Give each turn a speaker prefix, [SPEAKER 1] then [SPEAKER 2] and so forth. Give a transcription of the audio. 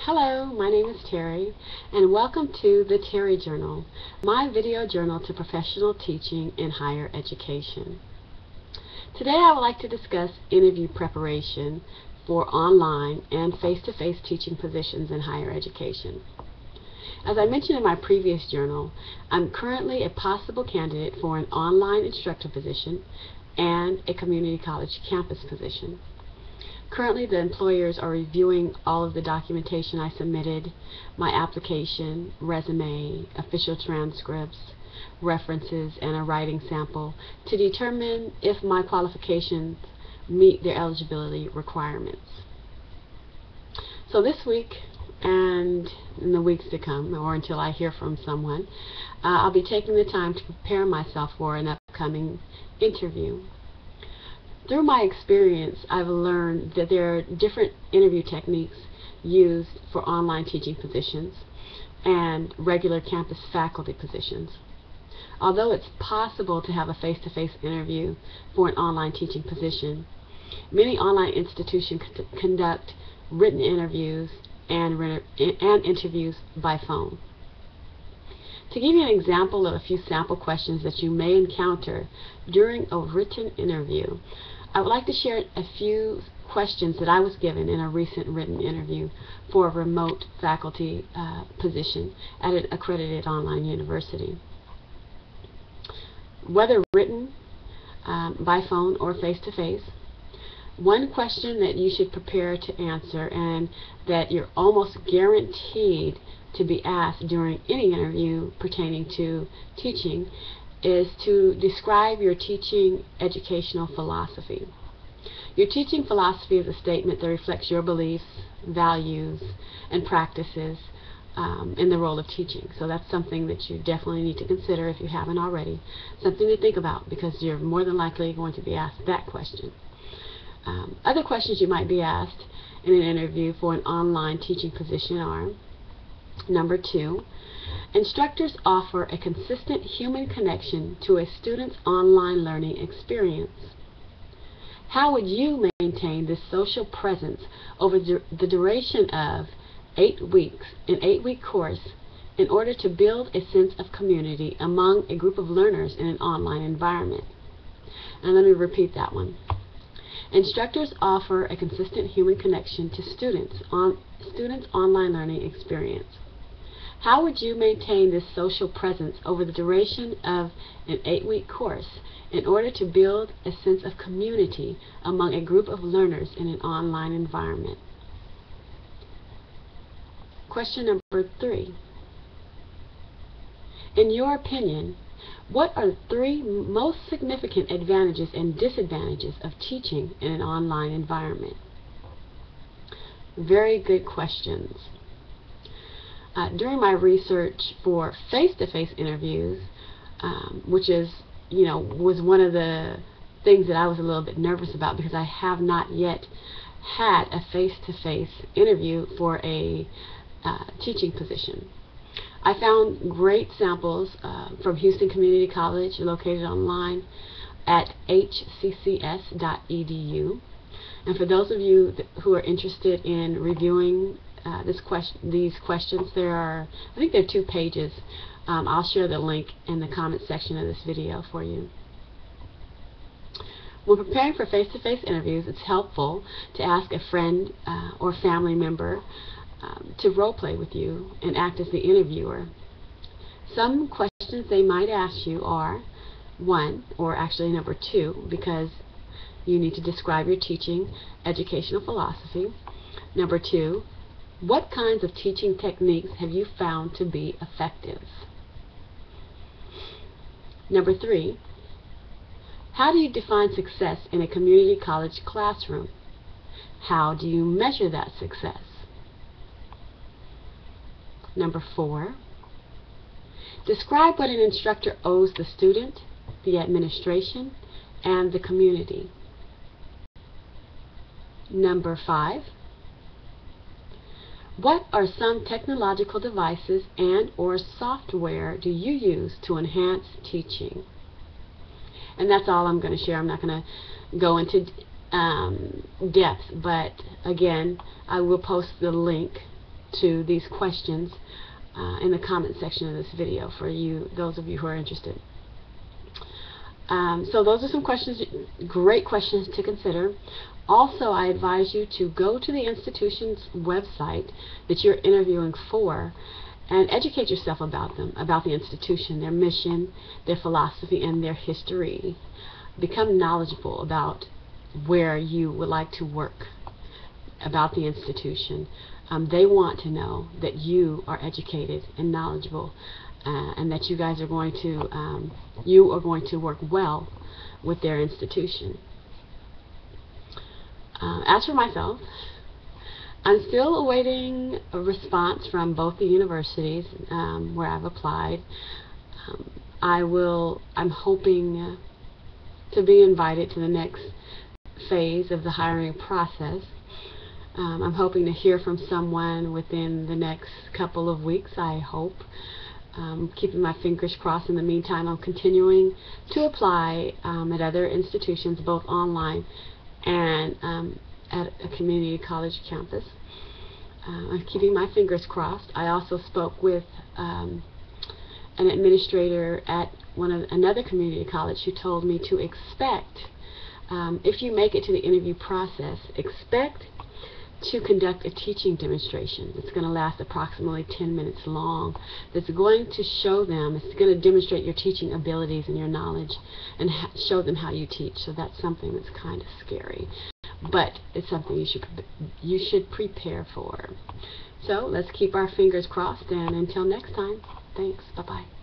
[SPEAKER 1] Hello, my name is Terry, and welcome to the Terry Journal, my video journal to professional teaching in higher education. Today I would like to discuss interview preparation for online and face-to-face teaching positions in higher education. As I mentioned in my previous journal, I'm currently a possible candidate for an online instructor position and a community college campus position. Currently, the employers are reviewing all of the documentation I submitted, my application, resume, official transcripts, references, and a writing sample to determine if my qualifications meet their eligibility requirements. So this week and in the weeks to come, or until I hear from someone, I'll be taking the time to prepare myself for an upcoming interview. Through my experience, I've learned that there are different interview techniques used for online teaching positions and regular campus faculty positions. Although it's possible to have a face-to-face interview for an online teaching position, many online institutions conduct written interviews and interviews by phone. To give you an example of a few sample questions that you may encounter during a written interview, I would like to share a few questions that I was given in a recent written interview for a remote faculty position at an accredited online university. Whether written by phone or face-to-face, one question that you should prepare to answer and that you're almost guaranteed to be asked during any interview pertaining to teaching is to describe your teaching educational philosophy. Your teaching philosophy is a statement that reflects your beliefs, values, and practices in the role of teaching. So that's something that you definitely need to consider if you haven't already. Something to think about, because you're more than likely going to be asked that question. Other questions you might be asked in an interview for an online teaching position are: number 2, instructors offer a consistent human connection to a student's online learning experience. How would you maintain this social presence over the duration of 8 weeks, an 8-week course, in order to build a sense of community among a group of learners in an online environment? And let me repeat that one. Instructors offer a consistent human connection to students' online learning experience. How would you maintain this social presence over the duration of an 8-week course in order to build a sense of community among a group of learners in an online environment? Question number 3. In your opinion, what are the 3 most significant advantages and disadvantages of teaching in an online environment? Very good questions. During my research for face-to-face interviews, which was one of the things that I was a little bit nervous about, because I have not yet had a face-to-face interview for a teaching position. I found great samples from Houston Community College, located online at hccs.edu. And for those of you who are interested in reviewing these questions, I think there are 2 pages. I'll share the link in the comment section of this video for you. When preparing for face-to-face interviews, it's helpful to ask a friend or family member to role play with you and act as the interviewer. Some questions they might ask you are: 1, or actually number 2, because you need to describe your teaching educational philosophy. Number 2, what kinds of teaching techniques have you found to be effective? Number 3, how do you define success in a community college classroom? How do you measure that success? Number 4, describe what an instructor owes the student, the administration, and the community. Number 5, what are some technological devices and/or software do you use to enhance teaching? And that's all I'm going to share. I'm not going to go into depth, but again, I will post the link to these questions in the comment section of this video for those of you who are interested. So those are some questions, great questions to consider. Also, I advise you to go to the institution's website that you're interviewing for and educate yourself about them, about the institution, their mission, their philosophy, and their history. Become knowledgeable about where you would like to work, about the institution. They want to know that you are educated and knowledgeable, and that you guys are going to work well with their institution. As for myself, I'm still awaiting a response from both the universities where I've applied. I'm hoping to be invited to the next phase of the hiring process. I'm hoping to hear from someone within the next couple of weeks, I hope. Keeping my fingers crossed. In the meantime, I'm continuing to apply at other institutions, both online and at a community college campus. I'm keeping my fingers crossed. I also spoke with an administrator at another community college who told me to expect, if you make it to the interview process, expect to conduct a teaching demonstration. It's going to last approximately 10 minutes long. That's going to show them, it's going to demonstrate your teaching abilities and your knowledge and show them how you teach. So that's something that's kind of scary, but it's something you should prepare for. So let's keep our fingers crossed, and until next time, thanks. Bye-bye.